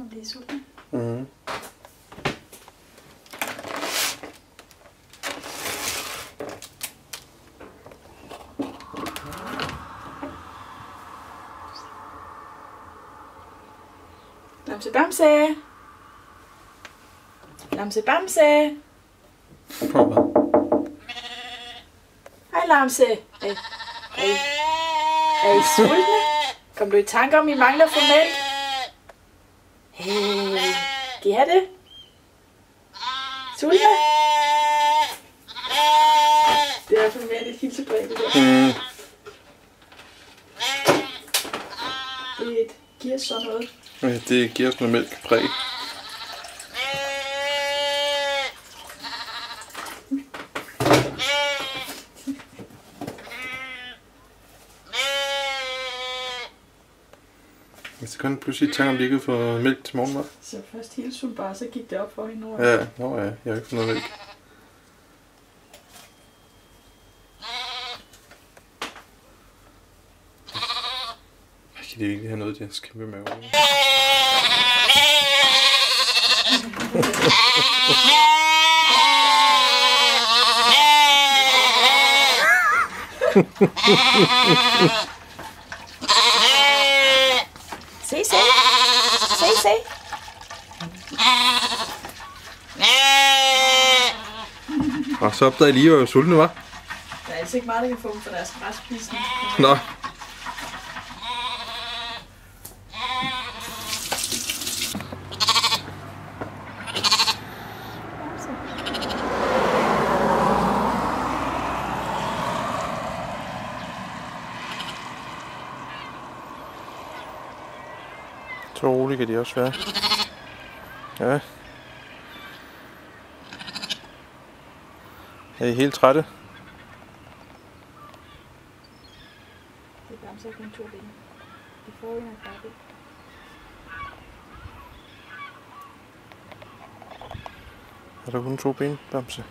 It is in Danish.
når de er sultne. Mhm. Lamse bamse. Lamse bamse. Hej Lamse. Er I sultne? Kom du i tanke om, I mangler for mælk? Hey, kan I have det? Sultne? Det er i hvert fald mere et hilsebrev, det der. Mm. Det giver så noget. Ja, det giver sådan noget mælkepræg. Så kan pludselig tænke, om de ikke kan få mælk til morgenmad. Så først hele sultbar, så gik det op for hende. Ja, ja, jeg har ikke fået noget mælk. Kan de virkelig have noget, de har kæmpe mave? Se. Og så opdagede lige, at jeg var sultne, hva'? Der er altså ikke meget, der kan få dem for deres græspisning. Nå. Så roligt kan de også være. Ja. Er I helt trætte? Det er bamse kun 2 ben. De får en af bakken. Er der kun 2 ben, Bamse?